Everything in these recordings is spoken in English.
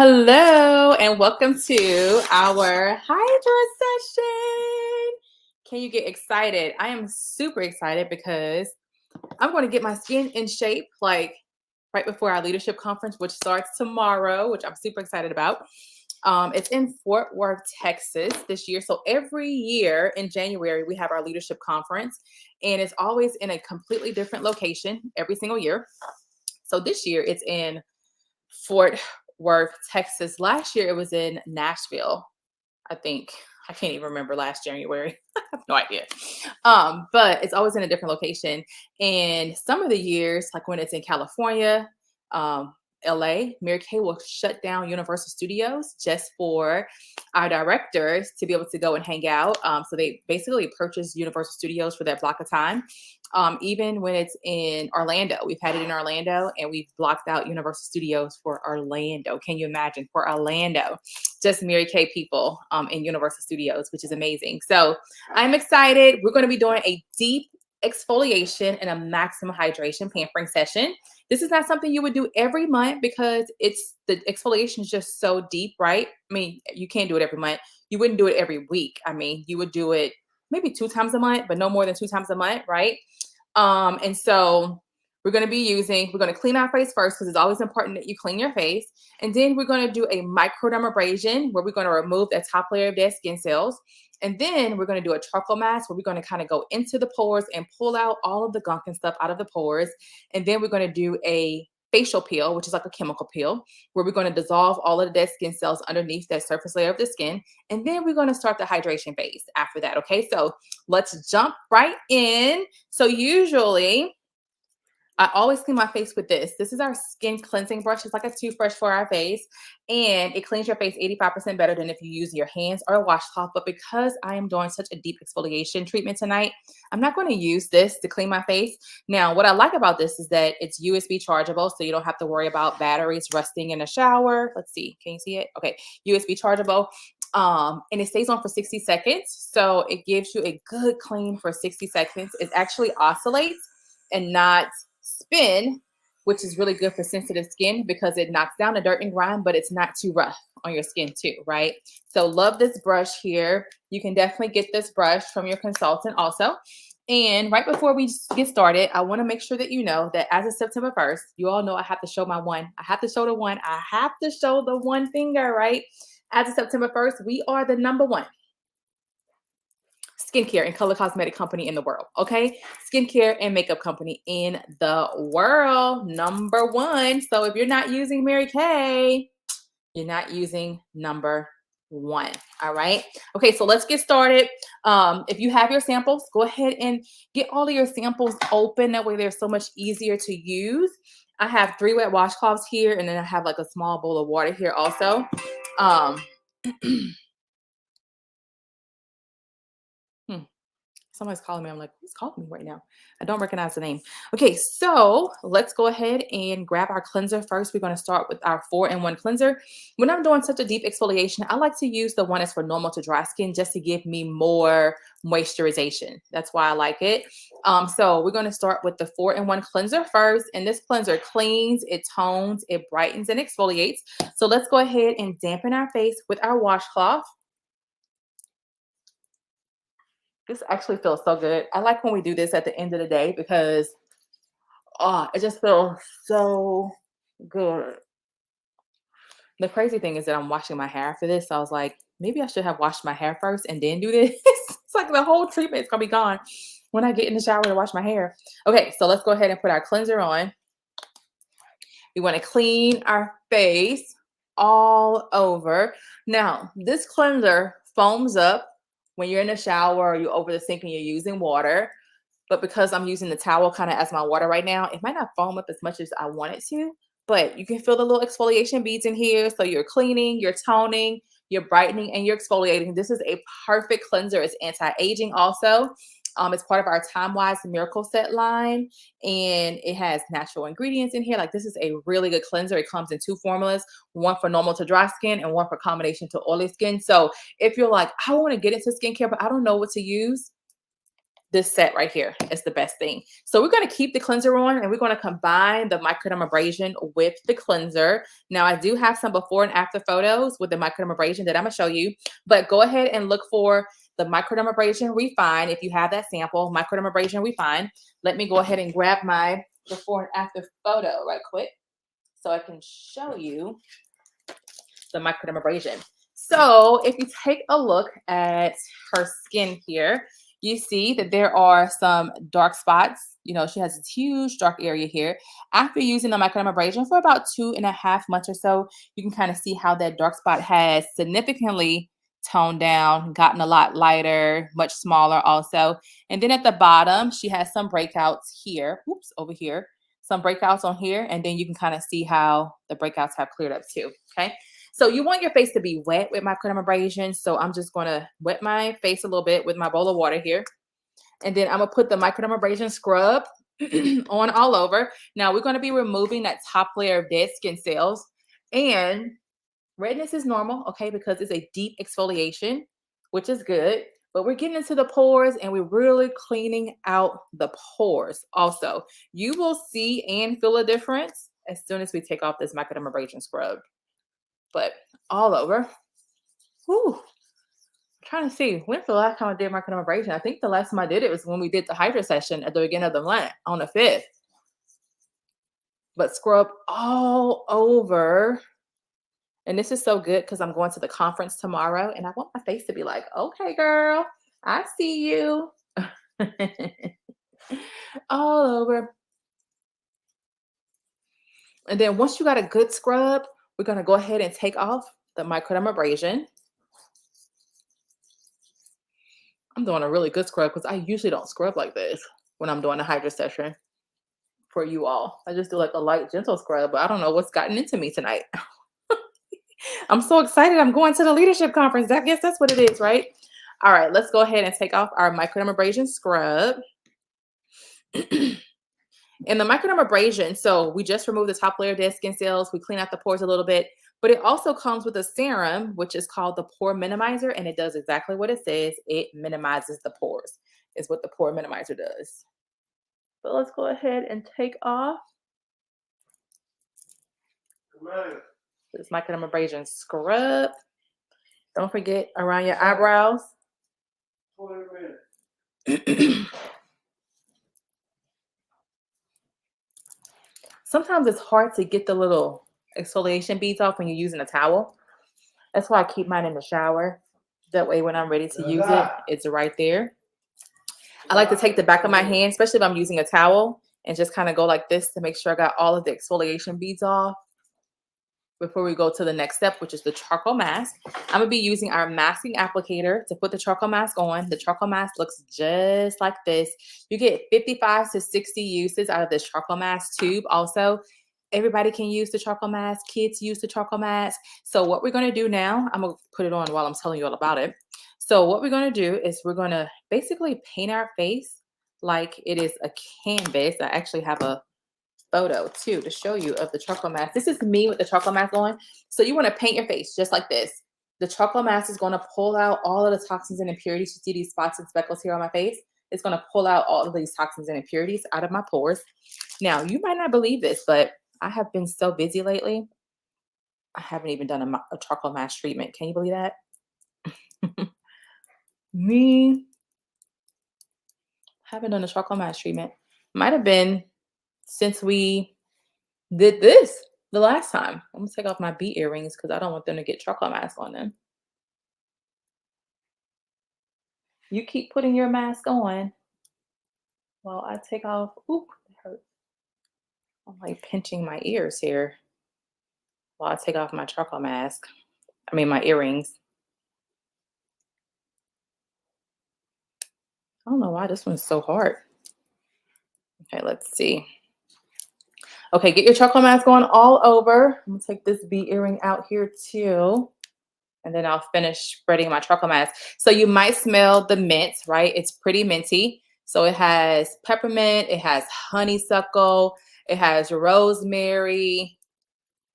Hello and welcome to our Hydra Session. Can you get excited? I am super excited because I'm going to get my skin in shape like right before our leadership conference, which starts tomorrow, which I'm super excited about. It's in Fort Worth, Texas this year. So every year in January, we have our leadership conference, and it's always in a completely different location every single year. So this year it's in Fort Worth, Texas. Last year it was in Nashville, I think. I can't even remember last January. I have no idea. But it's always in a different location. And some of the years, like when it's in California, um, LA, Mary Kay will shut down Universal Studios just for our directors to be able to go and hang out. So they basically purchase Universal Studios for that block of time. Even when it's in Orlando, we've had it in Orlando and we've blocked out Universal Studios for Orlando. Can you imagine? For Orlando, just Mary Kay people in Universal Studios, which is amazing. So I'm excited. We're going to be doing a deep exfoliation and a maximum hydration pampering session. This is not something you would do every month because it's the exfoliation is just so deep, right? I mean, you can't do it every month. You wouldn't do it every week. I mean, you would do it maybe 2 times a month, but no more than 2 times a month, right? And so we're going to clean our face first because it's always important that you clean your face. And then we're going to do a microdermabrasion where we're going to remove that top layer of dead skin cells. And then we're going to do a charcoal mask where we're going to kind of go into the pores and pull out all of the gunk and stuff out of the pores. And then we're going to do a facial peel, which is like a chemical peel, where we're going to dissolve all of the dead skin cells underneath that surface layer of the skin. And then we're going to start the hydration phase after that. Okay, so let's jump right in. So usually I always clean my face with this. This is our skin cleansing brush. It's like a toothbrush for our face, and it cleans your face 85% better than if you use your hands or a washcloth. But because I am doing such a deep exfoliation treatment tonight, I'm not going to use this to clean my face. Now, what I like about this is that it's USB chargeable, so you don't have to worry about batteries rusting in the shower. Let's see. Can you see it? Okay. USB chargeable. And it stays on for 60 seconds. So it gives you a good clean for 60 seconds. It actually oscillates and not spin, which is really good for sensitive skin because it knocks down the dirt and grime, but it's not too rough on your skin too, right? So love this brush here. You can definitely get this brush from your consultant also. And right before we get started, I want to make sure that you know that as of September 1st, you all know I have to show my one. I have to show the one. I have to show the one finger, right? As of September 1st, we are the #1 skincare and color cosmetic company in the world. Okay. Skincare and makeup company in the world. #1. So if you're not using Mary Kay, you're not using #1. All right. Okay. So let's get started. If you have your samples, go ahead and get all of your samples open. That way they're so much easier to use. I have 3 wet washcloths here, and then I have like a small bowl of water here also. Um, hmm. Somebody's calling me. I'm like, who's calling me right now? I don't recognize the name. Okay, so let's go ahead and grab our cleanser first. We're going to start with our 4-in-1 cleanser. When I'm doing such a deep exfoliation, I like to use the one that's for normal to dry skin just to give me more moisturization. That's why I like it. So we're going to start with the 4-in-1 cleanser first. And this cleanser cleans, it tones, it brightens, and exfoliates. So let's go ahead and dampen our face with our washcloth. This actually feels so good. I like when we do this at the end of the day because it just feels so good. The crazy thing is that I'm washing my hair after this. So I was like, maybe I should have washed my hair first and then do this. It's like the whole treatment is gonna be gone when I get in the shower to wash my hair. Okay, so let's go ahead and put our cleanser on. We want to clean our face all over. Now, this cleanser foams up when you're in the shower or you're over the sink and you're using water. But because I'm using the towel kind of as my water right now, it might not foam up as much as I want it to. But you can feel the little exfoliation beads in here. So you're cleaning, you're toning, you're brightening, and you're exfoliating. This is a perfect cleanser. It's anti-aging also. It's part of our Time Wise Miracle Set line, and it has natural ingredients in here. Like, this is a really good cleanser. It comes in 2 formulas, one for normal to dry skin and one for combination to oily skin. So if you're like, I want to get into skincare, but I don't know what to use, this set right here is the best thing. So we're going to keep the cleanser on and we're going to combine the microdermabrasion with the cleanser. Now I do have some before and after photos with the microdermabrasion that I'm going to show you, but go ahead and look for the microdermabrasion refine. If you have that sample, microdermabrasion refine. Let me go ahead and grab my before and after photo right quick so I can show you the microdermabrasion. So if you take a look at her skin here, you see that there are some dark spots. You know, she has this huge dark area here. After using the microdermabrasion for about 2.5 months or so, you can kind of see how that dark spot has significantly toned down, gotten a lot lighter, much smaller also. And then at the bottom, she has some breakouts here. Oops, over here. Some breakouts on here. And then you can kind of see how the breakouts have cleared up too. Okay. So you want your face to be wet with microdermabrasion. So I'm just going to wet my face a little bit with my bowl of water here. And then I'm going to put the microdermabrasion scrub on all over. Now we're going to be removing that top layer of dead skin cells. And redness is normal, okay, because it's a deep exfoliation, which is good. But we're getting into the pores and we're really cleaning out the pores also. You will see and feel a difference as soon as we take off this microdermabrasion scrub. But all over. Whew. I'm trying to see when's the last time I did microdermabrasion. I think the last time I did it was when we did the Hydra Session at the beginning of the month on the 5th. But scrub all over. And this is so good because I'm going to the conference tomorrow and I want my face to be like, okay, girl, I see you. All over. And then once you got a good scrub, we're going to go ahead and take off the microdermabrasion. I'm doing a really good scrub because I usually don't scrub like this when I'm doing a Hydra session for you all. I just do like a light, gentle scrub, but I don't know what's gotten into me tonight. I'm so excited. I'm going to the leadership conference. I guess that's what it is, right? All right, let's go ahead and take off our microdermabrasion scrub. And the microdermabrasion, so we just removed the top layer of dead skin cells. We clean out the pores a little bit, but it also comes with a serum, which is called the pore minimizer, and it does exactly what it says. It minimizes the pores, is what the pore minimizer does. So let's go ahead and take off this microdermabrasion scrub. Don't forget around your eyebrows. Sometimes it's hard to get the little exfoliation beads off when you're using a towel. That's why I keep mine in the shower. That way when I'm ready to use it, it's right there. I like to take the back of my hand, especially if I'm using a towel, and just kind of go like this to make sure I got all of the exfoliation beads off before we go to the next step, which is the charcoal mask. I'm going to be using our masking applicator to put the charcoal mask on. The charcoal mask looks just like this. You get 55 to 60 uses out of this charcoal mask tube. Also, everybody can use the charcoal mask. Kids use the charcoal mask. So what we're going to do now, I'm going to put it on while I'm telling you all about it. So what we're going to do is we're going to basically paint our face like it is a canvas. I actually have a photo too to show you of the charcoal mask. This is me with the charcoal mask on. So you want to paint your face just like this. The charcoal mask is going to pull out all of the toxins and impurities. You see these spots and speckles here on my face? It's going to pull out all of these toxins and impurities out of my pores. Now, you might not believe this, but I have been so busy lately. I haven't even done a charcoal mask treatment. Can you believe that? Me haven't done a charcoal mask treatment. Might have been since we did this the last time. I'm gonna take off my bead earrings because I don't want them to get charcoal mask on them. You keep putting your mask on while I take off. Ooh, it hurts. I'm like pinching my ears here while I take off my charcoal mask. I mean my earrings. I don't know why this one's so hard. Okay, let's see. Okay, get your charcoal mask on all over. I'm gonna take this bead earring out here too. And then I'll finish spreading my charcoal mask. So you might smell the mint, right? It's pretty minty. So it has peppermint, it has honeysuckle, it has rosemary,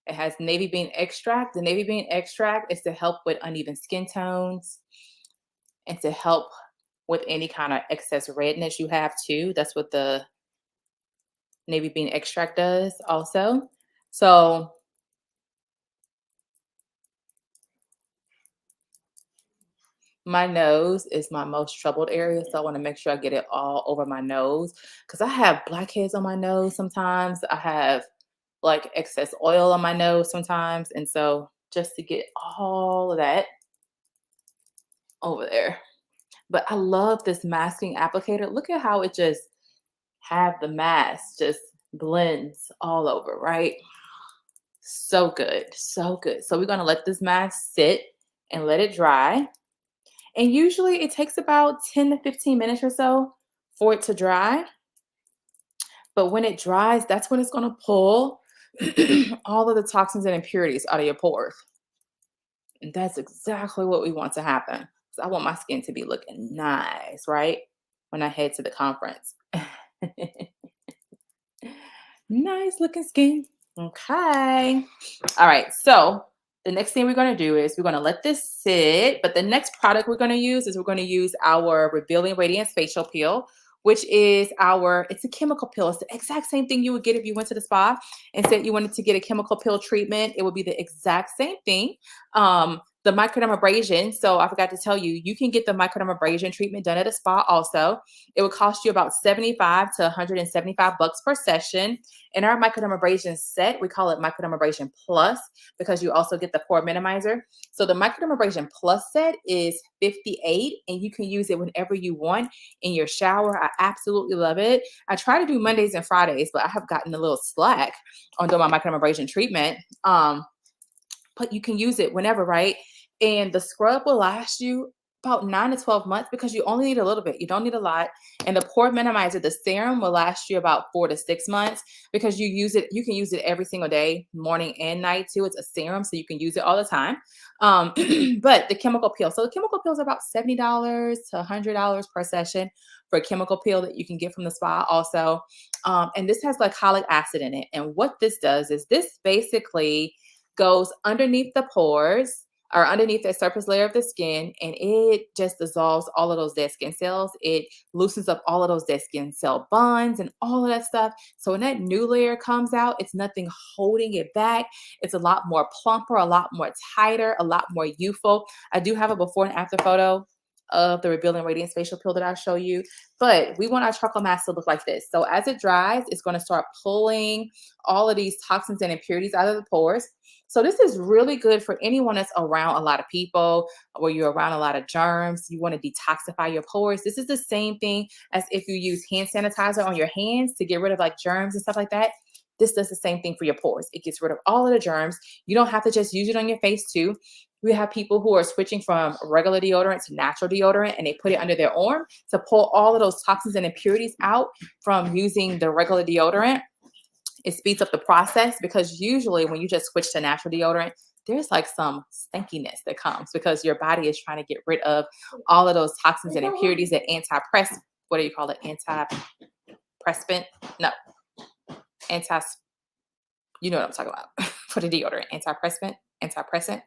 it has navy bean extract. The navy bean extract is to help with uneven skin tones and to help with any kind of excess redness you have too. That's what the navy bean extract does also. So my nose is my most troubled area, so I want to make sure I get it all over my nose because I have blackheads on my nose sometimes. I have like excess oil on my nose sometimes, and so just to get all of that over there. But I love this masking applicator. Look at how it just have the mask just blends all over, right? So good, so good. So we're gonna let this mask sit and let it dry. And usually it takes about 10 to 15 minutes or so for it to dry. But when it dries, that's when it's going to pull all of the toxins and impurities out of your pores. And that's exactly what we want to happen. So I want my skin to be looking nice, right? When I head to the conference. Nice looking skin. Okay. All right. So the next thing we're going to do is we're going to let this sit. But the next product we're going to use is we're going to use our Revealing Radiance Facial Peel, which is it's a chemical peel. It's the exact same thing you would get if you went to the spa and said you wanted to get a chemical peel treatment. It would be the exact same thing. The microdermabrasion. So I forgot to tell you, you can get the microdermabrasion treatment done at a spa also. It would cost you about 75 to 175 bucks per session. In our microdermabrasion set, we call it microdermabrasion plus because you also get the pore minimizer. So the microdermabrasion plus set is 58 and you can use it whenever you want in your shower. I absolutely love it. I try to do Mondays and Fridays, but I have gotten a little slack on doing my microdermabrasion treatment. But you can use it whenever, right? And the scrub will last you about 9 to 12 months because you only need a little bit. You don't need a lot. And the pore minimizer, the serum, will last you about 4 to 6 months because you can use it every single day, morning and night too. It's a serum, so you can use it all the time. But the chemical peel. So the chemical peel is about $70 to $100 per session for a chemical peel that you can get from the spa also. And this has glycolic acid in it. And what this does is this basically goes underneath the pores or underneath the surface layer of the skin, and it just dissolves all of those dead skin cells. It loosens up all of those dead skin cell bonds and all of that stuff. So when that new layer comes out, it's nothing holding it back. It's a lot more plumper, a lot more tighter, a lot more youthful. I do have a before and after photo of the Revealing Radiance Facial Peel that I'll show you. But we want our charcoal mask to look like this. So as it dries, it's going to start pulling all of these toxins and impurities out of the pores. So this is really good for anyone that's around a lot of people, or you're around a lot of germs. You want to detoxify your pores. This is the same thing as if you use hand sanitizer on your hands to get rid of germs and stuff like that. This does the same thing for your pores. It gets rid of all of the germs. You don't have to just use it on your face too. We have people who are switching from regular deodorant to natural deodorant, and they put it under their arm to pull all of those toxins and impurities out from using the regular deodorant. It speeds up the process because usually when you just switch to natural deodorant, there's some stinkiness that comes because your body is trying to get rid of all of those toxins and impurities that what do you call it? Antiperspirant? No. You know what I'm talking about for the deodorant. Antipressant.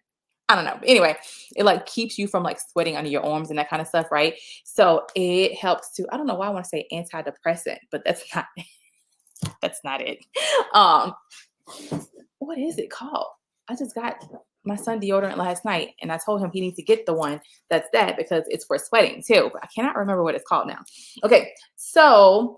I don't know. Anyway, it keeps you from sweating under your arms and that kind of stuff, right? So it helps to, I don't know why I want to say antidepressant, but that's not it. What is it called? I just got my son deodorant last night and I told him he needs to get the one that's that because it's for sweating too, but I cannot remember what it's called now. Okay. So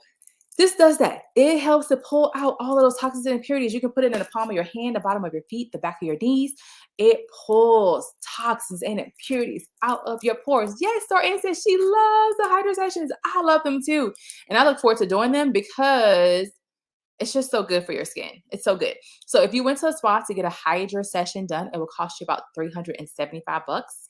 this does that. It helps to pull out all of those toxins and impurities. You can put it in the palm of your hand, the bottom of your feet, the back of your knees. It pulls toxins and impurities out of your pores. Yes, Ann says she loves the Hydra Sessions. I love them too. And I look forward to doing them because it's just so good for your skin. It's so good. So if you went to a spa to get a Hydra session done, it will cost you about 375 bucks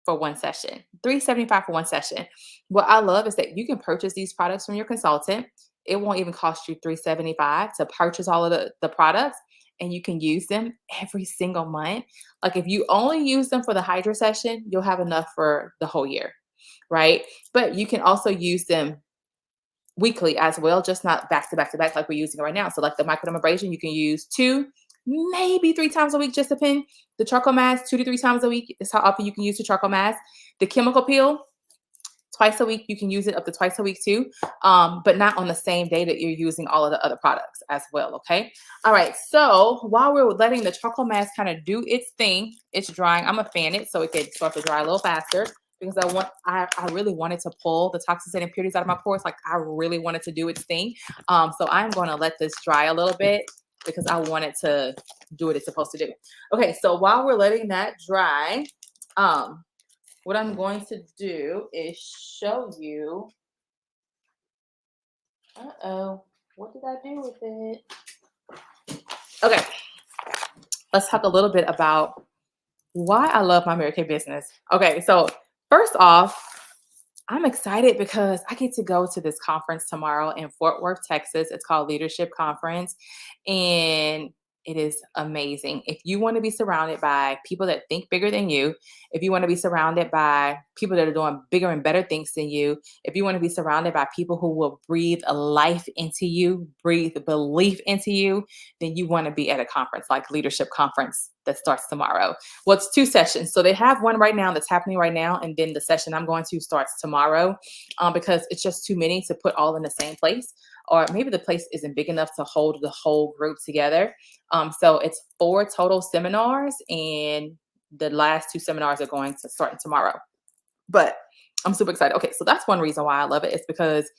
for one session. 375 for one session. What I love is that you can purchase these products from your consultant. It won't even cost you 375 to purchase all of the products, and you can use them every single month. If you only use them for the Hydra session, you'll have enough for the whole year, right? But you can also use them weekly as well, just not back to back to back like we're using right now. So the microdermabrasion, you can use 2, maybe 3 times a week, just depend. The charcoal mask, 2 to 3 times a week is how often you can use the charcoal mask. The chemical peel, twice a week. You can use it up to twice a week too, but not on the same day that you're using all of the other products as well. Okay. All right. So while we're letting the charcoal mask kind of do its thing, it's drying. I'm gonna fan it so it can start to dry a little faster because I really wanted to pull the toxins and impurities out of my pores. Like I really wanted to do its thing. So I'm going to let this dry a little bit because I want it to do what it's supposed to do. Okay, so while we're letting that dry, what I'm going to do is show you. What did I do with it? Okay, let's talk a little bit about why I love my Mary Kay business. Okay, so first off, I'm excited because I get to go to this conference tomorrow in Fort Worth, Texas. It's called Leadership Conference, and it is amazing. If you want to be surrounded by people that think bigger than you, if you want to be surrounded by people that are doing bigger and better things than you, if you want to be surrounded by people who will breathe a life into you, breathe belief into you, then you want to be at a conference like Leadership Conference that starts tomorrow. Well, it's 2 sessions. So they have one right now that's happening right now. And then the session I'm going to starts tomorrow because it's just too many to put all in the same place. Or maybe the place isn't big enough to hold the whole group together. So it's 4 total seminars, and the last 2 seminars are going to start tomorrow. But I'm super excited. Okay, so that's one reason why I love it. It's because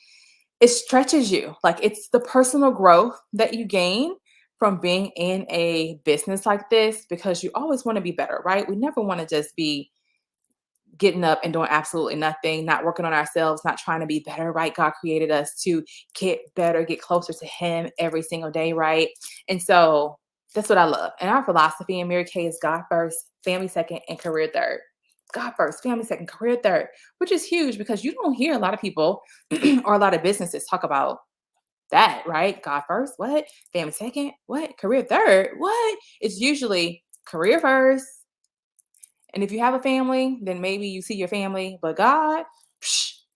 it stretches you. Like it's the personal growth that you gain from being in a business like this because you always want to be better, right? We never want to just be getting up and doing absolutely nothing, not working on ourselves, not trying to be better, right? God created us to get better, get closer to Him every single day, right? And so that's what I love. And our philosophy in Mary Kay is God first, family second, and career third. God first, family second, career third, which is huge because you don't hear a lot of people or a lot of businesses talk about that, right? God first, what? Family second, what? Career third, what? It's usually career first, and if you have a family, then maybe you see your family, but God,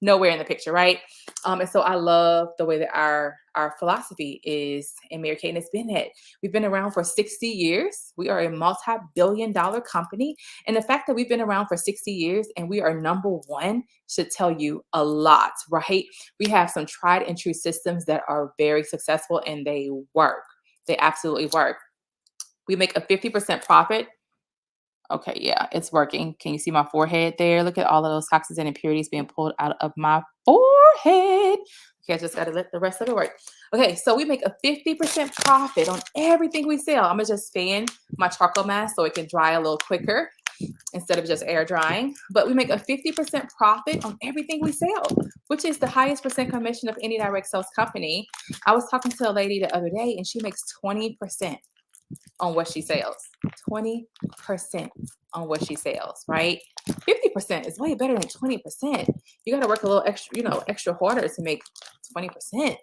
nowhere in the picture, right? And so I love the way that our philosophy is in Mary Kay, and it's been it. We've been around for 60 years. We are a multi-billion-dollar company, and the fact that we've been around for 60 years and we are number one should tell you a lot, right? We have some tried and true systems that are very successful, and they work. They absolutely work. We make a 50% profit. Okay, yeah, it's working. Can you see my forehead there? Look at all of those toxins and impurities being pulled out of my forehead. Okay, I just got to let the rest of it work. Okay, so we make a 50% profit on everything we sell. I'm going to just fan my charcoal mask so it can dry a little quicker instead of just air drying. But we make a 50% profit on everything we sell, which is the highest percent commission of any direct sales company. I was talking to a lady the other day, and she makes 20% on what she sells. 20% on what she sells, right? 50% is way better than 20%. You got to work a little extra, extra harder to make 20%.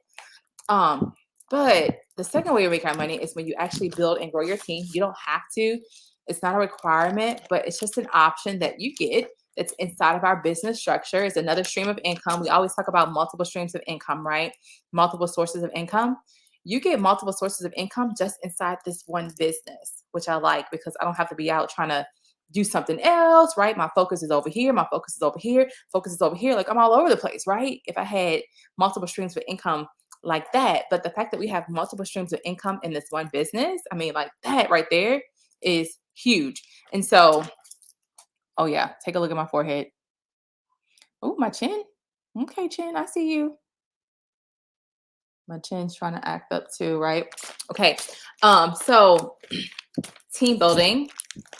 But the second way to make our money is when you actually build and grow your team. You don't have to. It's not a requirement, but it's just an option that you get. It's inside of our business structure. It's another stream of income. We always talk about multiple streams of income, right? Multiple sources of income. You get multiple sources of income just inside this one business, which I like because I don't have to be out trying to do something else, right? My focus is over here. My focus is over here. Focus is over here. Like I'm all over the place, right? If I had multiple streams of income like that, but the fact that we have multiple streams of income in this one business, I mean, like that right there is huge. And so, oh yeah, take a look at my forehead. Oh, my chin. Okay, chin, I see you. My chin's trying to act up too, right? Okay. So team building.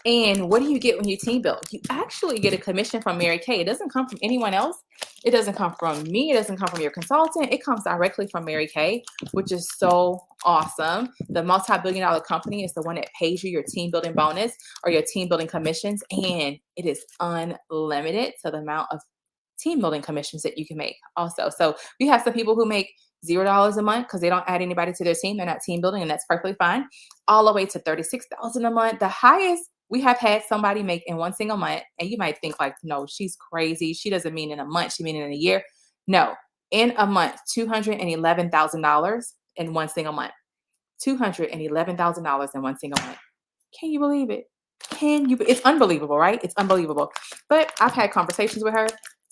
And what do you get when you team build? You actually get a commission from Mary Kay. It doesn't come from anyone else. It doesn't come from me. It doesn't come from your consultant. It comes directly from Mary Kay, which is so awesome. The multi-billion-dollar company is the one that pays you your team building bonus or your team building commissions. And it is unlimited to the amount of team building commissions that you can make also. So we have some people who make $0 a month because they don't add anybody to their team. They're not team building, and that's perfectly fine. All the way to $36,000 a month. The highest we have had somebody make in one single month, and you might think like, no, she's crazy. She doesn't mean in a month. She mean in a year. No, in a month, $211,000 in one single month. $211,000 in one single month. Can you believe it? It's unbelievable, right? It's unbelievable. But I've had conversations with her.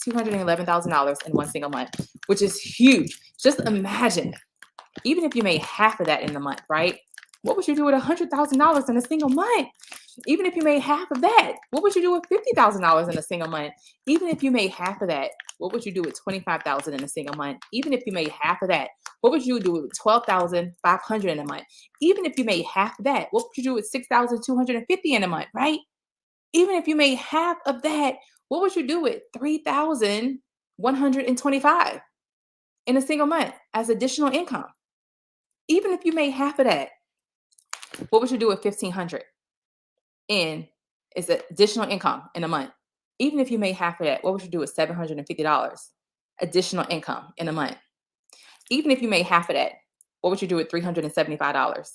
$211,000 in one single month, which is huge. Just imagine, even if you made half of that in a month, right? What would you do with $100,000 in a single month? Even if you made half of that, what would you do with $50,000 in a single month? Even if you made half of that, what would you do with $25,000 in a single month? Even if you made half of that, what would you do with $12,500 in a month? Even if you made half of that, what would you do with $6,250 in a month, right? Even if you made half of that, what would you do with $3,125 in a single month as additional income? Even if you made half of that, what would you do with $1,500 in is additional income in a month? Even if you made half of that, what would you do with $750 additional income in a month? Even if you made half of that, what would you do with $375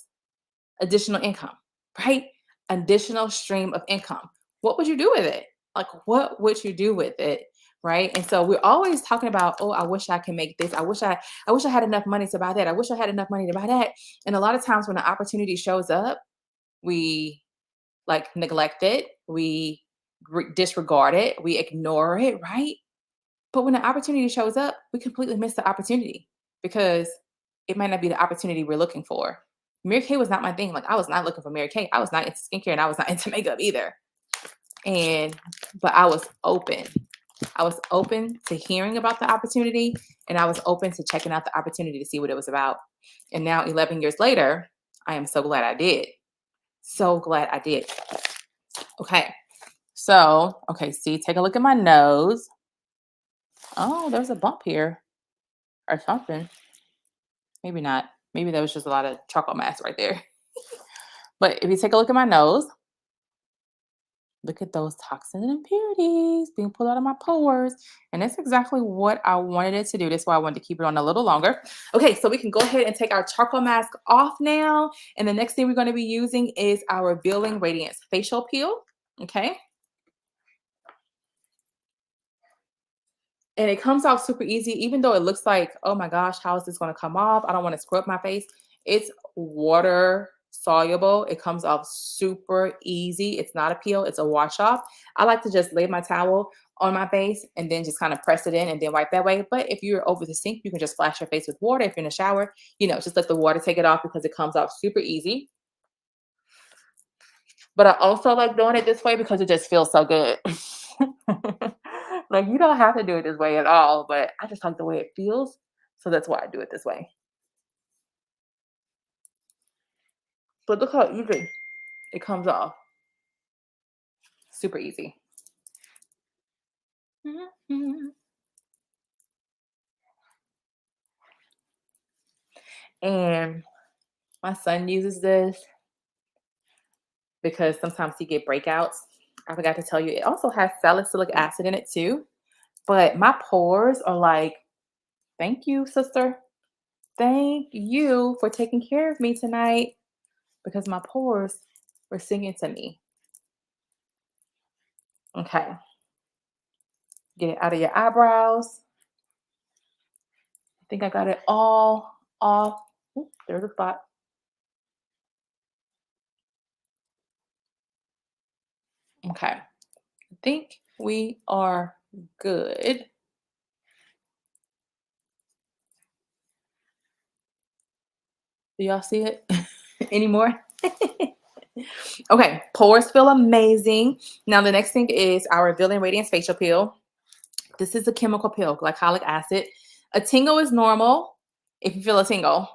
additional income, right? Additional stream of income. What would you do with it? Like, what would you do with it? Right. And so we're always talking about, oh, I wish I can make this. I wish I had enough money to buy that. I wish I had enough money to buy that. And a lot of times when the opportunity shows up, we like neglect it, we disregard it, we ignore it, right? But when the opportunity shows up, we completely miss the opportunity because it might not be the opportunity we're looking for. Mary Kay was not my thing. Like, I was not looking for Mary Kay. I was not into skincare and I was not into makeup either. But I was open. I was open to hearing about the opportunity and I was open to checking out the opportunity to see what it was about. And now 11 years later, I am so glad I did. So glad I did. Okay. So, okay, see, take a look at my nose. Oh, there's a bump here or something. Maybe not. Maybe there was just a lot of charcoal mask right there. But if you take a look at my nose, look at those toxins and impurities being pulled out of my pores. And that's exactly what I wanted it to do. That's why I wanted to keep it on a little longer. Okay, so we can go ahead and take our charcoal mask off now. And the next thing we're going to be using is our Revealing Radiance Facial Peel. Okay. And it comes off super easy, even though it looks like, oh my gosh, how is this going to come off? I don't want to scrub my face. It's water soluble. It comes off super easy. It's not a peel, it's a wash off. I like to just lay my towel on my face and then just kind of press it in and then wipe that way. But if you're over the sink, you can just splash your face with water. If you're in a shower, just let the water take it off because it comes off super easy. But I also like doing it this way because it just feels so good. Like, you don't have to do it this way at all, but I just like the way it feels. So that's why I do it this way. But look how easy it comes off. Super easy. And my son uses this because sometimes he get breakouts. I forgot to tell you, it also has salicylic acid in it too. But my pores are like, thank you, sister. Thank you for taking care of me tonight because my pores were singing to me. Okay. Get it out of your eyebrows. I think I got it all off. Ooh, there's a spot. Okay. I think we are good. Do y'all see it anymore? Okay, pores feel amazing. Now the next thing is our Revealing Radiance Facial Peel. This is a chemical peel, glycolic acid. A tingle is normal if you feel a tingle,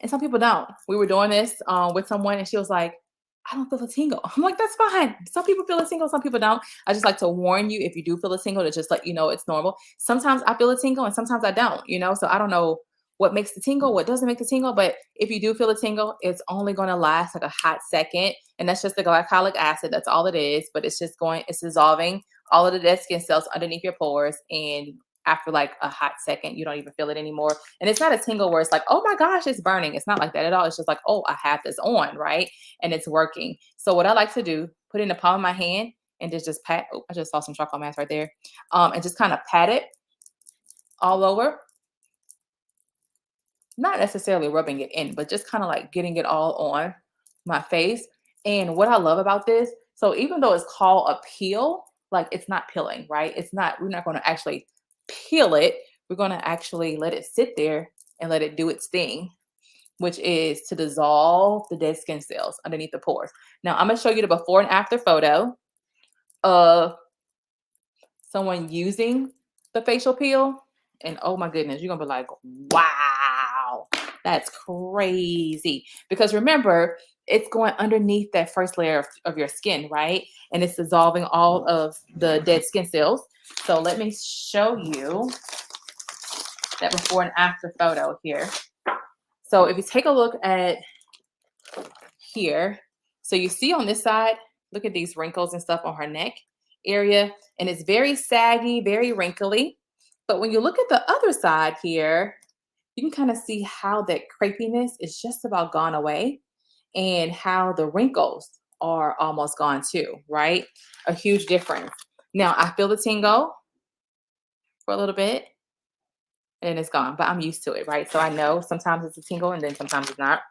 and some people don't. We were doing this with someone, and she was like, I don't feel a tingle. I'm like, that's fine. Some people feel a tingle, some people don't. I just like to warn you if you do feel a tingle to just let you know it's normal. Sometimes I feel a tingle and sometimes I don't, so I don't know what makes the tingle, what doesn't make the tingle. But if you do feel a tingle, it's only going to last like a hot second. And that's just the glycolic acid. That's all it is. But it's dissolving all of the dead skin cells underneath your pores. And after like a hot second, you don't even feel it anymore. And it's not a tingle where it's like, oh my gosh, it's burning. It's not like that at all. It's just like, oh, I have this on, right? And it's working. So what I like to do, put it in the palm of my hand and just pat. Oh, I just saw some charcoal mask right there. And just kind of pat it all over. Not necessarily rubbing it in, but just kind of like getting it all on my face. And what I love about this, so even though it's called a peel, like it's not peeling, right? We're not going to actually peel it, we're going to actually let it sit there and let it do its thing, which is to dissolve the dead skin cells underneath the pores. Now, I'm going to show you the before and after photo of someone using the facial peel. And oh my goodness, you're going to be like, wow, that's crazy. Because remember, it's going underneath that first layer of your skin, right? And it's dissolving all of the dead skin cells. So let me show you that before and after photo here. So if you take a look at here, so you see on this side, look at these wrinkles and stuff on her neck area, and it's very saggy, very wrinkly. But when you look at the other side here, you can kind of see how that crepiness is just about gone away and how the wrinkles are almost gone too, right? A huge difference. Now I feel the tingle for a little bit and it's gone, but I'm used to it, right? So I know sometimes it's a tingle and then sometimes it's not.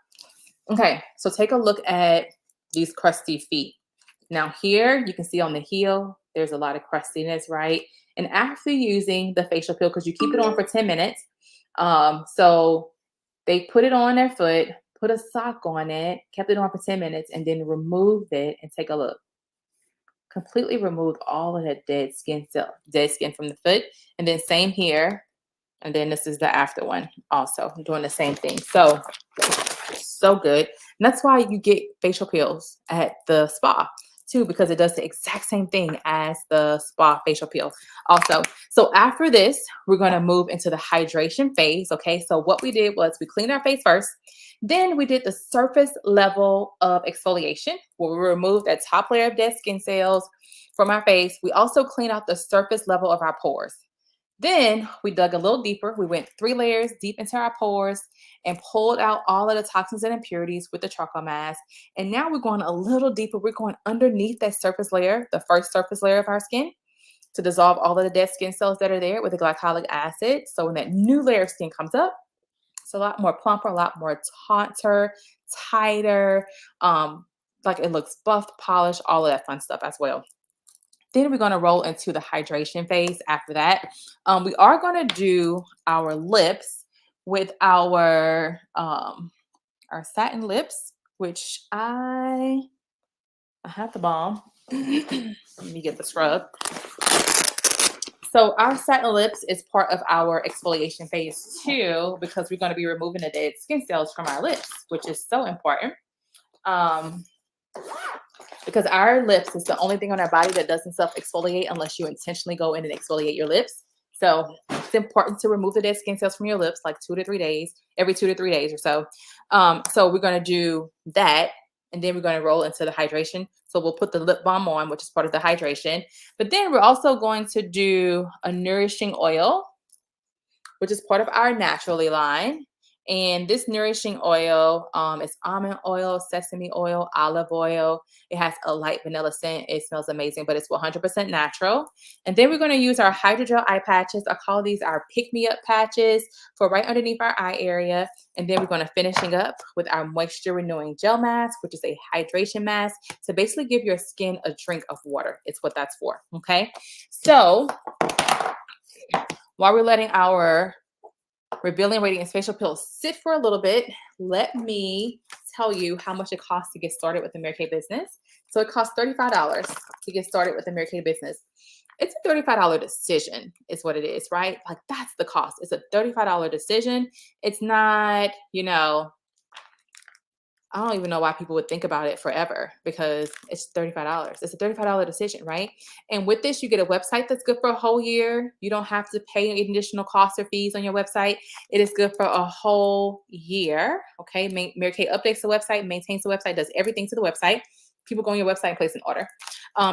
Okay, so take a look at these crusty feet. Now here you can see on the heel, there's a lot of crustiness, right? And after using the facial peel, because you keep it on for 10 minutes, so they put it on their foot, put a sock on it, kept it on for 10 minutes, and then removed it and take a look. Completely removed all of that dead skin from the foot. And then same here. And then this is the after one also. I'm doing the same thing. So good. And that's why you get facial peels at the spa too, because it does the exact same thing as the spa facial peel also. So after this, we're going to move into the hydration phase. Okay. So what we did was we cleaned our face first. Then we did the surface level of exfoliation where we removed that top layer of dead skin cells from our face. We also cleaned out the surface level of our pores. Then we dug a little deeper. We went 3 layers deep into our pores and pulled out all of the toxins and impurities with the charcoal mask. And now we're going a little deeper. We're going underneath that surface layer, the first surface layer of our skin, to dissolve all of the dead skin cells that are there with the glycolic acid. So when that new layer of skin comes up, it's a lot more plumper, a lot more tauter, tighter, like it looks buffed, polished, all of that fun stuff as well. Then we're going to roll into the hydration phase after that. We are going to do our lips with our satin lips, which I have the balm. Let me get the scrub. So our satin lips is part of our exfoliation phase too, because we're going to be removing the dead skin cells from our lips, which is so important. Because our lips is the only thing on our body that doesn't self-exfoliate unless you intentionally go in and exfoliate your lips. So it's important to remove the dead skin cells from your lips like 2 to 3 days, every 2 to 3 days or so. So we're going to do that. And then we're going to roll into the hydration. So we'll put the lip balm on, which is part of the hydration. But then we're also going to do a nourishing oil, which is part of our naturally line. And this nourishing oil is almond oil, sesame oil, olive oil. It has a light vanilla scent. It smells amazing, but it's 100% natural. And then we're going to use our hydrogel eye patches. I call these our pick-me-up patches for right underneath our eye area. And then we're going to finishing up with our moisture renewing gel mask, which is a hydration mask to basically give your skin a drink of water. It's what that's for. Okay. So while we're letting our Revealing Radiance Facial Peel sit for a little bit, let me tell you how much it costs to get started with the Mary Kay business. So it costs $35 to get started with the Mary Kay business. It's a $35 decision is what it is, right? Like that's the cost. It's a $35 decision. It's not, I don't even know why people would think about it forever because it's $35. It's a $35 decision, right? And with this, you get a website that's good for a whole year. You don't have to pay any additional costs or fees on your website. It is good for a whole year, okay? Mary Kay updates the website, maintains the website, does everything to the website. People go on your website and place an order.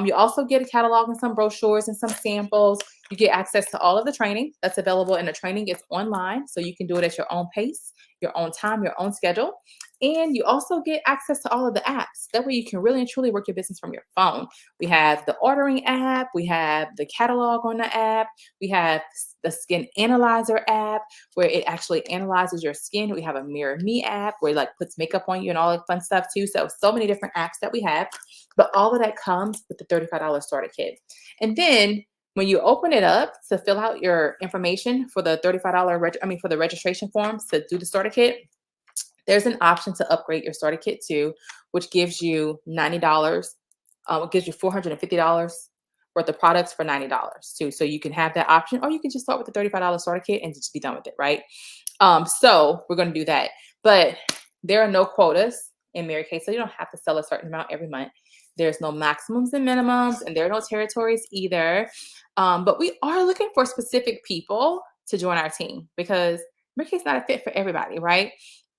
You also get a catalog and some brochures and some samples. You get access to all of the training that's available, and the training is online, so you can do it at your own pace, your own time, your own schedule. And you also get access to all of the apps. That way you can really and truly work your business from your phone. We have the ordering app. We have the catalog on the app. We have the skin analyzer app where it actually analyzes your skin. We have a Mirror Me app where it like puts makeup on you and all that fun stuff too. So many different apps that we have, but all of that comes with the $35 starter kit. And then When you open it up to fill out your information for the $35 for the registration forms to do the starter kit, there's an option to upgrade your starter kit too, which gives you $90. It gives you $450 worth of products for $90 too. So you can have that option, or you can just start with the $35 starter kit and just be done with it, right? So we're going to do that. But there are no quotas in Mary Kay, so you don't have to sell a certain amount every month. There's no maximums and minimums, and there are no territories either. But we are looking for specific people to join our team because Mary Kay's not a fit for everybody, right?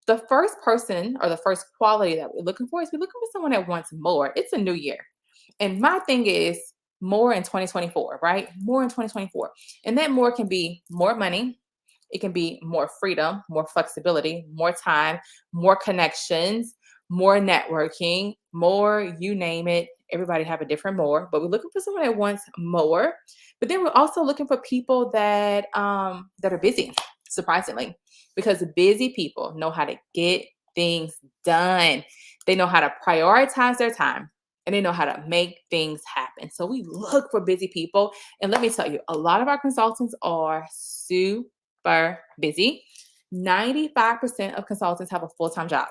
The first person or the first quality that we're looking for is we're looking for someone that wants more. It's a new year. And my thing is more in 2024, right? More in 2024. And that more can be more money. It can be more freedom, more flexibility, more time, more connections, more networking, more, you name it. Everybody have a different more, but we're looking for someone that wants more. But then we're also looking for people that are busy, surprisingly, because busy people know how to get things done. They know how to prioritize their time and they know how to make things happen. So we look for busy people. And let me tell you, a lot of our consultants are super busy. 95% of consultants have a full-time job.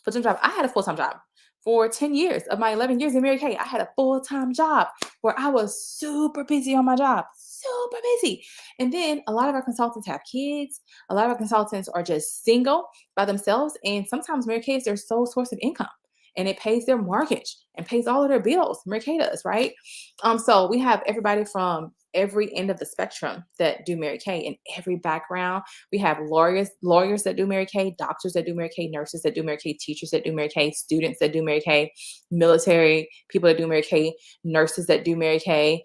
Full-time job. I had a full-time job for 10 years of my 11 years in Mary Kay. I had a full-time job where I was super busy on my job, super busy. And then a lot of our consultants have kids. A lot of our consultants are just single by themselves. And sometimes Mary Kay is their sole source of income. And it pays their mortgage and pays all of their bills. Mary Kay does, right? So we have everybody from every end of the spectrum that do Mary Kay in every background. We have lawyers that do Mary Kay, doctors that do Mary Kay, nurses that do Mary Kay, teachers that do Mary Kay, students that do Mary Kay, military people that do Mary Kay, nurses that do Mary Kay,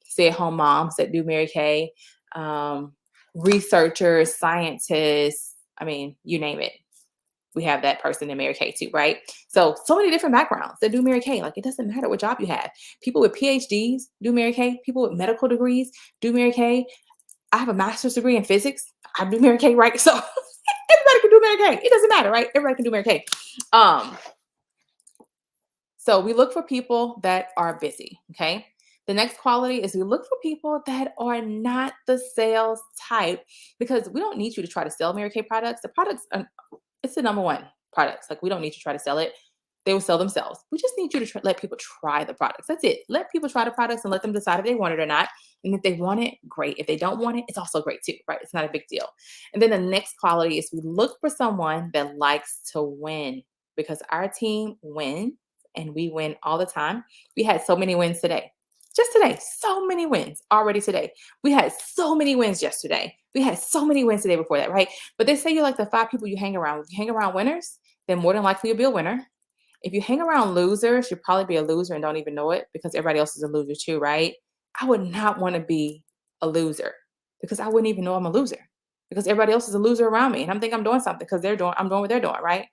stay-at-home moms that do Mary Kay, researchers, scientists. I mean, you name it. We have that person in Mary Kay too, right? So many different backgrounds that do Mary Kay. Like, it doesn't matter what job you have. People with PhDs do Mary Kay. People with medical degrees do Mary Kay. I have a master's degree in physics. I do Mary Kay, right? So everybody can do Mary Kay. It doesn't matter, right? Everybody can do Mary Kay. So we look for people that are busy, okay? The next quality is we look for people that are not the sales type, because we don't need you to try to sell Mary Kay products. The products are, it's the number one products. Like, we don't need you to try to sell it. They will sell themselves. We just need you to let people try the products. That's it. Let people try the products and let them decide if they want it or not. And if they want it, great. If they don't want it, it's also great too, right? It's not a big deal. And then the next quality is we look for someone that likes to win, because our team wins and we win all the time. We had so many wins today. Just today, so many wins already today. We had so many wins yesterday. We had so many wins today before that, right? But they say you're like the 5 people you hang around. If you hang around winners, then more than likely you'll be a winner. If you hang around losers, you'll probably be a loser and don't even know it, because everybody else is a loser too, right? I would not want to be a loser, because I wouldn't even know I'm a loser, because everybody else is a loser around me. And I'm thinking I'm doing something because I'm doing what they're doing, right?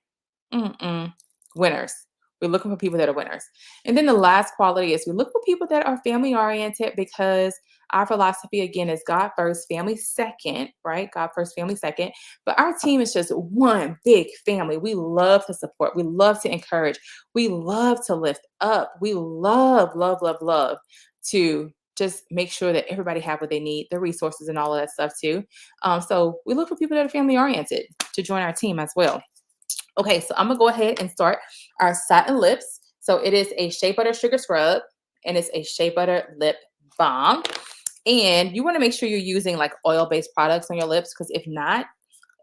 Winners. We're looking for people that are winners. And then the last quality is we look for people that are family oriented, because our philosophy, again, is God first, family second, right? God first, family second. But our team is just one big family. We love to support. We love to encourage. We love to lift up. We love, love, love, love to just make sure that everybody have what they need, the resources and all of that stuff too. So we look for people that are family oriented to join our team as well. Okay, so I'm gonna go ahead and start our satin lips. So it is a shea butter sugar scrub and it's a shea butter lip balm. And you want to make sure you're using like oil-based products on your lips, because if not,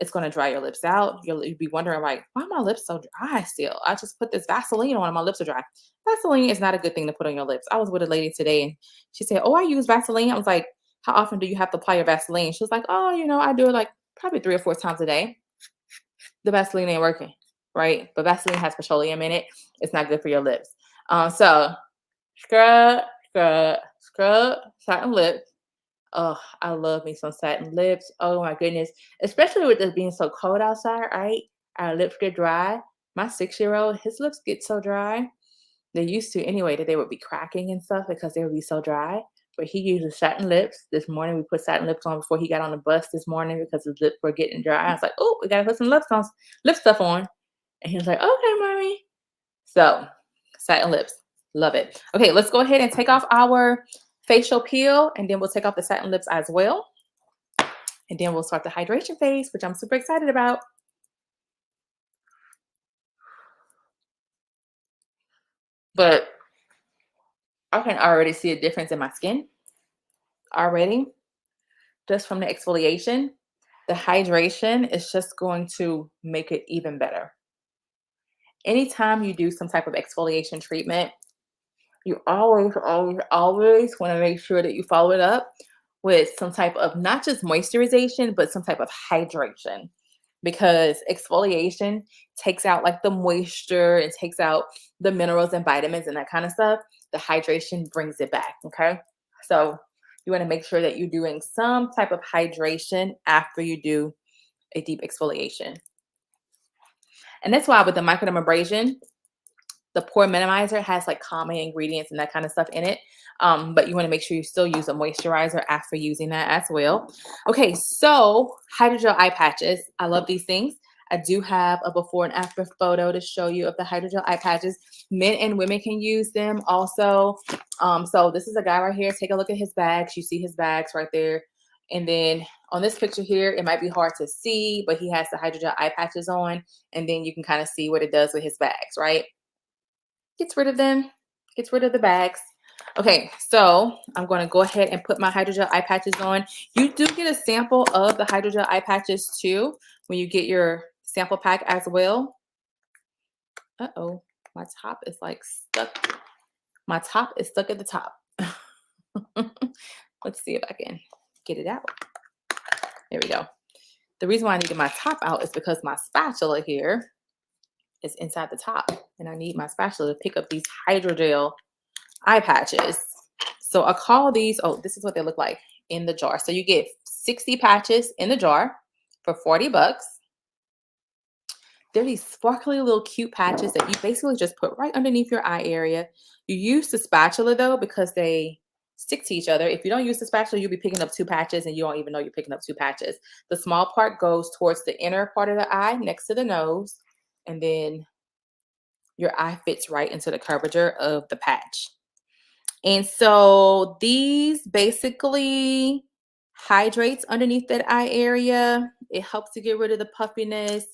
it's going to dry your lips out. You'll be wondering, like, why are my lips so dry still? I just put this Vaseline on and my lips are dry. Vaseline is not a good thing to put on your lips. I was with a lady today and she said, oh, I use Vaseline. I was like, how often do you have to apply your Vaseline? She was like, oh, I do it like probably 3 or 4 times a day. The Vaseline ain't working, right? But Vaseline has petroleum in it. It's not good for your lips. So scrub, satin lips. Oh, I love me some satin lips. Oh my goodness. Especially with this being so cold outside, right? Our lips get dry. My 6-year-old, his lips get so dry. They used to anyway, that they would be cracking and stuff because they would be so dry. But he uses satin lips. This morning we put satin lips on before he got on the bus this morning because his lips were getting dry. I was like, oh, we gotta put some lip stuff on. And he was like, okay, mommy. So satin lips. Love it. Okay, let's go ahead and take off our facial peel, and then we'll take off the satin lips as well. And then we'll start the hydration phase, which I'm super excited about. But I can already see a difference in my skin already just from the exfoliation. The hydration is just going to make it even better. Anytime you do some type of exfoliation treatment, you always want to make sure that you follow it up with some type of not just moisturization, but some type of hydration. Because exfoliation takes out like the moisture, it takes out the minerals and vitamins and that kind of stuff. The hydration brings it back. Okay. So you want to make sure that you're doing some type of hydration after you do a deep exfoliation. And that's why with the microdermabrasion, the pore minimizer has like calming ingredients and that kind of stuff in it. But you want to make sure you still use a moisturizer after using that as well. Okay, so hydrogel eye patches. I love these things. I do have a before and after photo to show you of the hydrogel eye patches. Men and women can use them also. So this is a guy right here. Take a look at his bags. You see his bags right there. And then on this picture here, it might be hard to see, but he has the hydrogel eye patches on. And then you can kind of see what it does with his bags, right? Gets rid of them, gets rid of the bags. Okay, so I'm going to go ahead and put my hydrogel eye patches on. You do get a sample of the hydrogel eye patches too when you get your sample pack as well. Uh-oh, my top is like stuck. My top is stuck at the top. Let's see if I can get it out. There we go. The reason why I needed my top out is because my spatula here is inside the top, and I need my spatula to pick up these hydrogel eye patches. So I call these, oh, this is what they look like in the jar. So you get 60 patches in the jar for 40 bucks. They're these sparkly little cute patches that you basically just put right underneath your eye area. You use the spatula though because they stick to each other. If you don't use the spatula, you'll be picking up two patches and you don't even know you're picking up two patches. The small part goes towards the inner part of the eye next to the nose, and then your eye fits right into the curvature of the patch. And so these basically hydrates underneath that eye area. It helps to get rid of the puffiness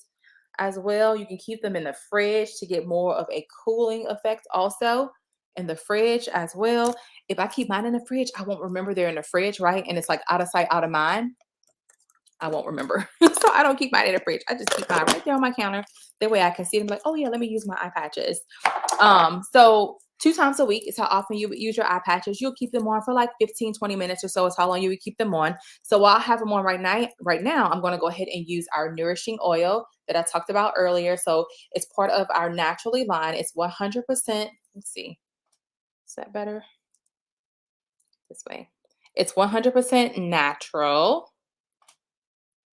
as well. You can keep them in the fridge to get more of a cooling effect also in the fridge as well. If I keep mine in the fridge, I won't remember they're in the fridge, right? And it's like out of sight, out of mind. I won't remember. So I don't keep mine in the fridge. I just keep mine right there on my counter. That way I can see them like, oh yeah, let me use my eye patches. So 2 times a week is how often you would use your eye patches. You'll keep them on for like 15, 20 minutes or so is how long you would keep them on. So while I have them on right now, I'm going to go ahead and use our nourishing oil that I talked about earlier. So it's part of our Naturally line. It's 100%. Let's see. Is that better? This way. It's 100% natural.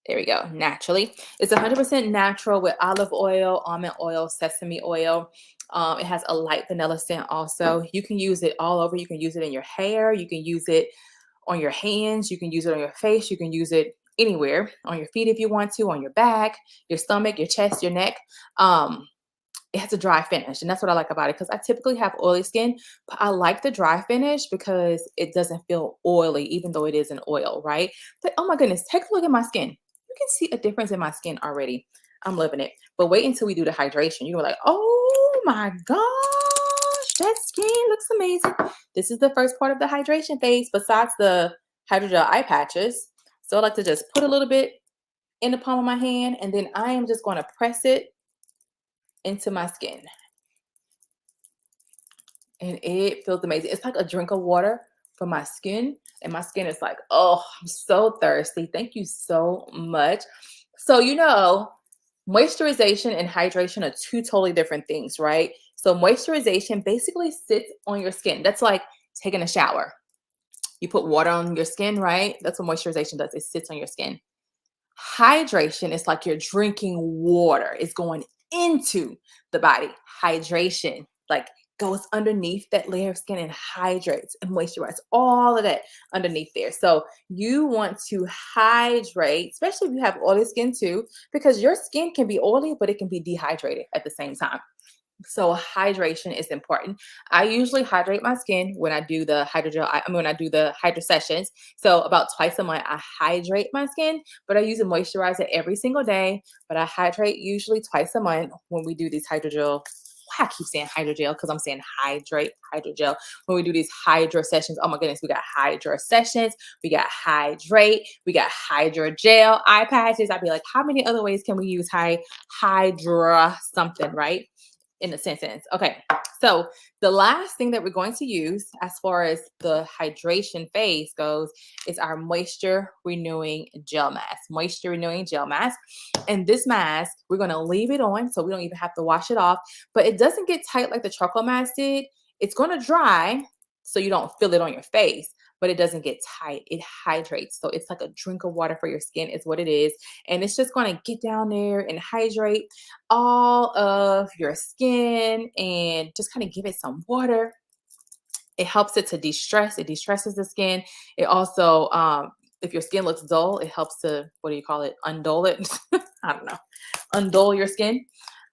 There we go. Naturally. It's 100% natural with olive oil, almond oil, sesame oil. It has a light vanilla scent also. You can use it all over. You can use it in your hair. You can use it on your hands. You can use it on your face. You can use it anywhere, on your feet if you want to, on your back, your stomach, your chest, your neck. It has a dry finish, and that's what I like about it because I typically have oily skin, but I like the dry finish because it doesn't feel oily, even though it is an oil, right? But oh my goodness, take a look at my skin. You can see a difference in my skin already. I'm loving it. But wait until we do the hydration. You're like, oh my gosh, that skin looks amazing. This is the first part of the hydration phase besides the hydrogel eye patches. So I like to just put a little bit in the palm of my hand, and then I am just going to press it into my skin. And it feels amazing. It's like a drink of water for my skin. And my skin is like, oh, I'm so thirsty. Thank you so much. So, moisturization and hydration are two totally different things, right? So moisturization basically sits on your skin. That's like taking a shower. You put water on your skin, right? That's what moisturization does. It sits on your skin. Hydration is like you're drinking water. It's going into the body. Hydration, like goes underneath that layer of skin and hydrates and moisturizes all of that underneath there. So you want to hydrate, especially if you have oily skin too, because your skin can be oily, but it can be dehydrated at the same time. So hydration is important. I usually hydrate my skin when I do the hydrogel. I mean, when I do the Hydra sessions. So about twice a month, I hydrate my skin, but I use a moisturizer every single day. But I hydrate usually twice a month when we do these hydrogel. I keep saying hydrogel because I'm saying hydrate, hydrogel. When we do these Hydra sessions, oh my goodness, we got Hydra sessions, we got hydrate, we got hydrogel eye patches. I'd be like, how many other ways can we use Hydra something, right? In a sentence. Okay, so the last thing that we're going to use as far as the hydration phase goes is our moisture renewing gel mask. Moisture renewing gel mask. And this mask, we're going to leave it on so we don't even have to wash it off, but it doesn't get tight like the charcoal mask did. It's going to dry so you don't feel it on your face, but it doesn't get tight. It hydrates. So it's like a drink of water for your skin is what it is. And it's just going to get down there and hydrate all of your skin and just kind of give it some water. It helps it to de-stress. It de-stresses the skin. It also, if your skin looks dull, it helps to, what do you call it? Undull it. I don't know. Undull your skin.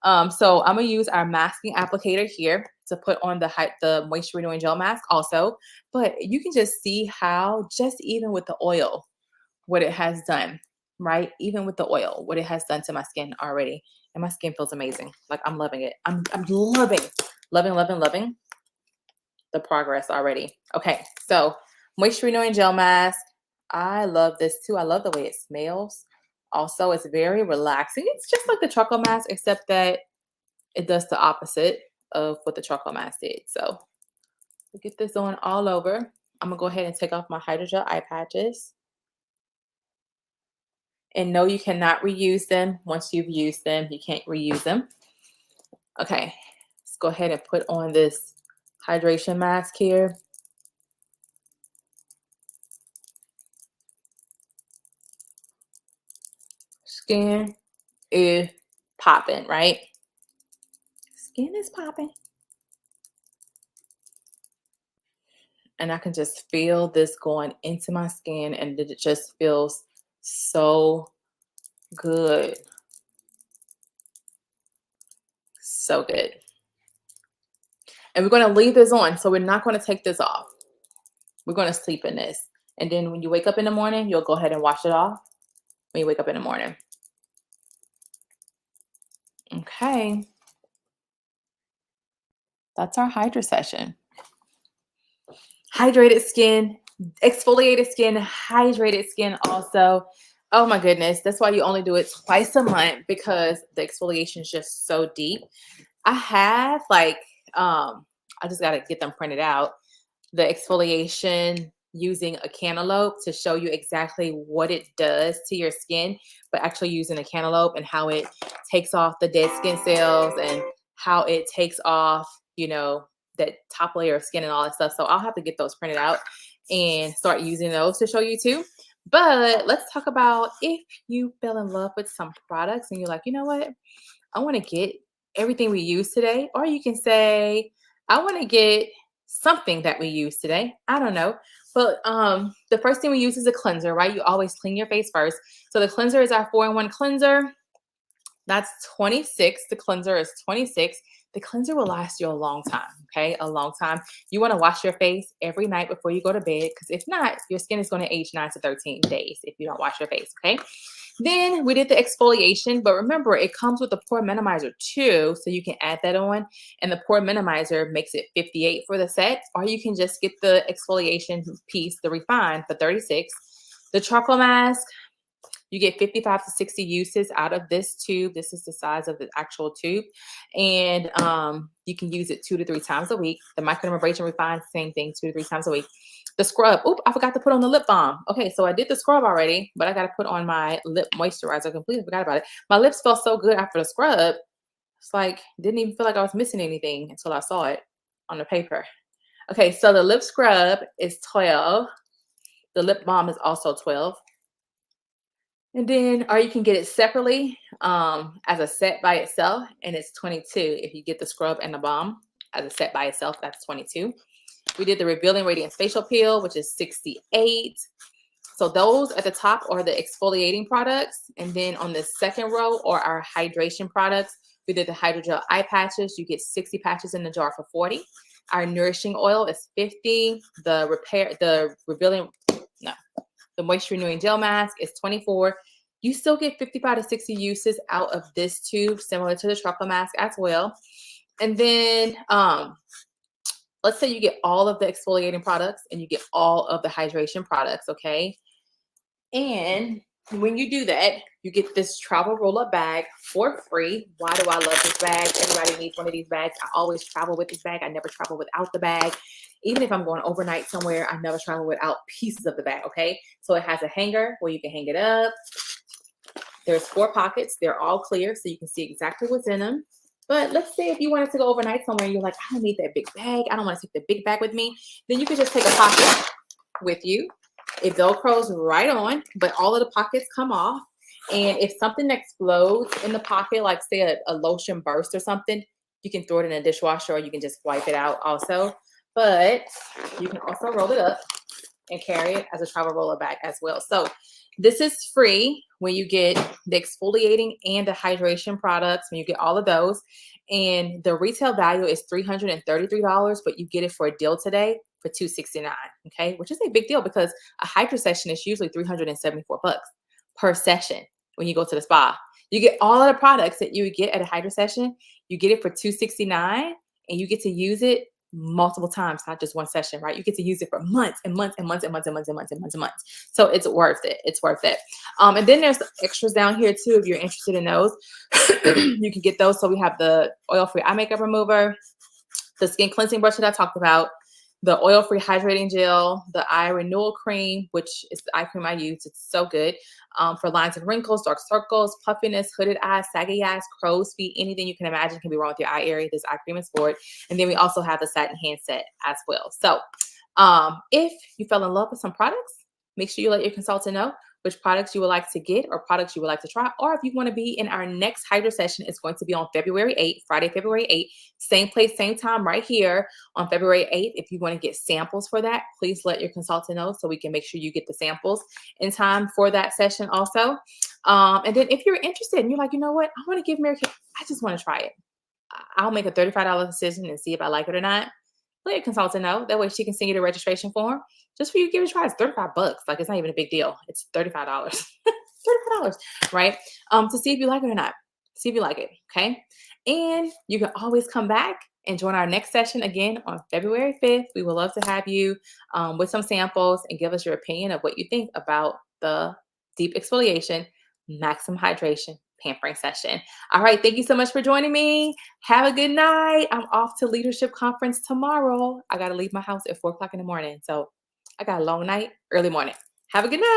So I'm going to use our masking applicator here to put on the moisture renewing gel mask also. But you can just see how just even with the oil, what it has done, right? Even with the oil, what it has done to my skin already. And my skin feels amazing. Like I'm loving it. I'm loving the progress already. Okay, so moisture renewing gel mask. I love this too. I love the way it smells. Also, it's very relaxing. It's just like the charcoal mask, except that it does the opposite of what the charcoal mask did. So we'll get this on all over. I'm gonna go ahead and take off my hydrogel eye patches. And no, you cannot reuse them. Once you've used them, you can't reuse them. Okay, let's go ahead and put on this hydration mask here. Skin is popping, right? Skin is popping. And I can just feel this going into my skin, and it just feels so good. So good. And we're going to leave this on, so we're not going to take this off. We're going to sleep in this. And then when you wake up in the morning, you'll go ahead and wash it off when you wake up in the morning. Okay. That's our Hydra session. Hydrated skin, exfoliated skin, hydrated skin also. Oh my goodness. That's why you only do it twice a month, because the exfoliation is just so deep. I have I just got to get them printed out. The exfoliation using a cantaloupe to show you exactly what it does to your skin, but actually using a cantaloupe and how it takes off the dead skin cells and how it takes off, that top layer of skin and all that stuff. So I'll have to get those printed out and start using those to show you too. But let's talk about if you fell in love with some products and you're like, you know what? I want to get everything we use today. Or you can say, I want to get something that we use today. I don't know. But the first thing we use is a cleanser, right? You always clean your face first. So the cleanser is our 4-in-1 cleanser. That's 26. The cleanser is 26. The cleanser will last you a long time, okay? A long time. You want to wash your face every night before you go to bed, because if not, your skin is going to age 9 to 13 days if you don't wash your face, okay? Then we did the exfoliation, but remember, it comes with a pore minimizer too, so you can add that on. And the pore minimizer makes it 58 for the set, or you can just get the exfoliation piece, the refined, for 36. The charcoal mask, you get 55 to 60 uses out of this tube. This is the size of the actual tube. And you can use it 2 to 3 times a week. The microdermabrasion refined, same thing, 2 to 3 times a week. The scrub. Oop, I forgot to put on the lip balm. Okay, so I did the scrub already, but I got to put on my lip moisturizer. I completely forgot about it. My lips felt so good after the scrub. It's like, didn't even feel like I was missing anything until I saw it on the paper. Okay, so the lip scrub is 12. The lip balm is also 12. And then, or you can get it separately as a set by itself, and it's 22. If you get the scrub and the balm as a set by itself, that's 22. We did the Revealing Radiance Facial Peel, which is 68. So those at the top are the exfoliating products. And then on the second row are our hydration products, We did the hydrogel eye patches. You get 60 patches in the jar for 40. Our nourishing oil is 50. The moisture renewing gel mask is 24. You still get 55 to 60 uses out of this tube, similar to the truffle mask as well. And then let's say you get all of the exfoliating products and you get all of the hydration products, okay? And when you do that, you get this travel roll-up bag for free. Why do I love this bag? Everybody needs one of these bags. I always travel with this bag. I never travel without the bag. Even if I'm going overnight somewhere, I never travel without pieces of the bag, okay? So it has a hanger where you can hang it up. There's 4 pockets. They're all clear, so you can see exactly what's in them. But let's say if you wanted to go overnight somewhere and you're like, I don't need that big bag. I don't want to take the big bag with me. Then you can just take a pocket with you. It velcros right on, but all of the pockets come off. And if something explodes in the pocket, like say a lotion burst or something, you can throw it in a dishwasher or you can just wipe it out also. But you can also roll it up and carry it as a travel roller bag as well. So this is free when you get the exfoliating and the hydration products, when you get all of those. And the retail value is $333, but you get it for a deal today for $269, okay? Which is a big deal because a Hydra session is usually $374 per session when you go to the spa. You get all of the products that you would get at a Hydra session. You get it for $269 and you get to use it multiple times, not just one session, right? You get to use it for months and months and months and months and months and months and months and months. So it's worth it. It's worth it. And then there's extras down here too if you're interested in those. You can get those. So we have the oil-free eye makeup remover, the skin cleansing brush that I talked about, the oil-free hydrating gel, the eye renewal cream, which is the eye cream I use. It's so good for lines and wrinkles, dark circles, puffiness, hooded eyes, saggy eyes, crow's feet, anything you can imagine can be wrong with your eye area. This eye cream is for it. And then we also have the satin hand set as well. So if you fell in love with some products, make sure you let your consultant know which products you would like to get or products you would like to try. Or if you want to be in our next Hydra session, it's going to be on February 8th, Friday, February 8th, same place, same time right here on February 8th. If you want to get samples for that, please let your consultant know so we can make sure you get the samples in time for that session also. And then if you're interested and you're like, you know what, I want to give Mary Kay, I just want to try it. I'll make a $35 decision and see if I like it or not. Let your consultant know. That way she can send you the registration form just for you to give it a try. It's $35. Like it's not even a big deal. It's $35. $35, right? To see if you like it or not. See if you like it. Okay. And you can always come back and join our next session again on February 5th. We would love to have you with some samples and give us your opinion of what you think about the deep exfoliation, maximum hydration, pampering session. All right. Thank you so much for joining me. Have a good night. I'm off to leadership conference tomorrow. I got to leave my house at 4 o'clock in the morning. So I got a long night, early morning. Have a good night.